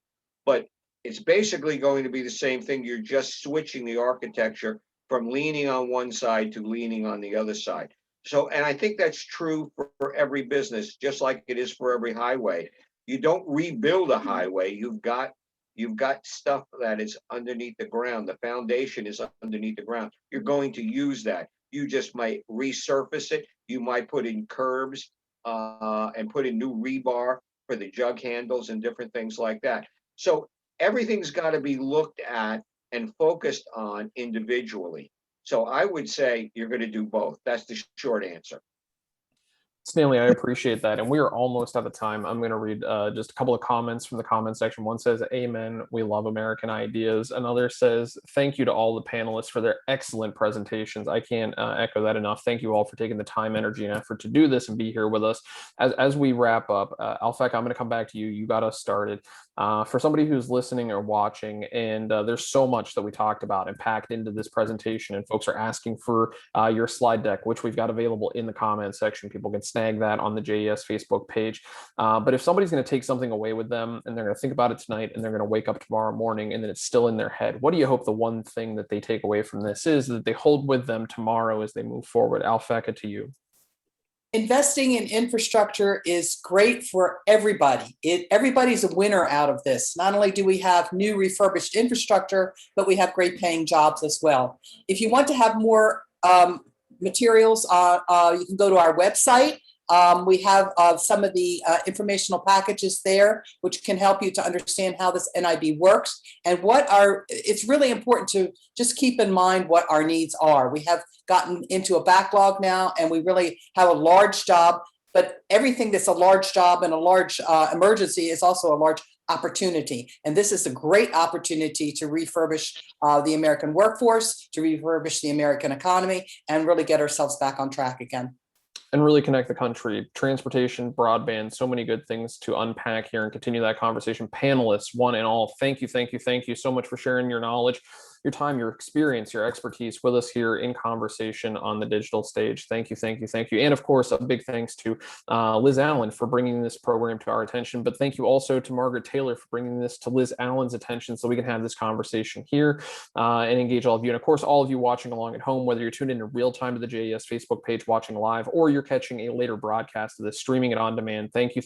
but it's basically going to be the same thing. You're just switching the architecture from leaning on one side to leaning on the other side. So, and I think that's true for every business, just like it is for every highway. You don't rebuild a highway. You've got stuff that is underneath the ground. The foundation is underneath the ground. You're going to use that. You just might resurface it. You might put in curbs. and put in new rebar for the jug handles and different things like that. So everything's got to be looked at and focused on individually. So I would say you're going to do both. That's the short answer. Stanley, I appreciate that. And we are almost out of time. I'm going to read just a couple of comments from the comment section. One says, "Amen. We love American ideas." Another says, "Thank you to all the panelists for their excellent presentations." I can't echo that enough. Thank you all for taking the time, energy, and effort to do this and be here with us. As we wrap up, Alphecca, I'm going to come back to you. You got us started. For somebody who's listening or watching, and there's so much that we talked about and packed into this presentation, and folks are asking for your slide deck, which we've got available in the comment section. People can snag that on the JES Facebook page. But if somebody's going to take something away with them and they're going to think about it tonight and they're going to wake up tomorrow morning and then it's still in their head, what do you hope the one thing that they take away from this is that they hold with them tomorrow as they move forward? Alphecca, to you. Investing in infrastructure is great for everybody. Everybody's a winner out of this. Not only do we have new refurbished infrastructure, but we have great paying jobs as well. If you want to have more materials, you can go to our website. We have some of the informational packages there, which can help you to understand how this NIB works and it's really important to just keep in mind what our needs are. We have gotten into a backlog now, and we really have a large job, but everything that's a large job and a large emergency is also a large opportunity. And this is a great opportunity to refurbish the American workforce, to refurbish the American economy, and really get ourselves back on track again. And really connect the country. Transportation, broadband, so many good things to unpack here and continue that conversation. Panelists, one and all, thank you so much for sharing your knowledge, your time, your experience, your expertise with us here in conversation on the digital stage. Thank you. And of course, a big thanks to Liz Allen for bringing this program to our attention. But thank you also to Margaret Taylor for bringing this to Liz Allen's attention so we can have this conversation here and engage all of you. And of course, all of you watching along at home, whether you're tuned in real time to the JES Facebook page watching live, or you're catching a later broadcast of this, streaming it on demand. Thank you.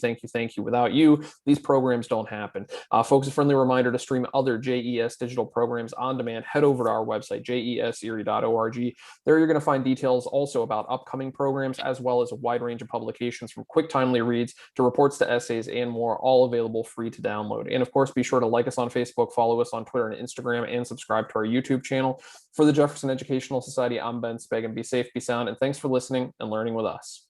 Without you, these programs don't happen. Folks, a friendly reminder to stream other JES digital programs on demand. Head over to our website, jeserie.org. There you're going to find details also about upcoming programs, as well as a wide range of publications from quick, timely reads to reports to essays and more, all available free to download. And of course, be sure to like us on Facebook, follow us on Twitter and Instagram, and subscribe to our YouTube channel. For the Jefferson Educational Society, I'm Ben Spegg, and be safe, be sound, and thanks for listening and learning with us.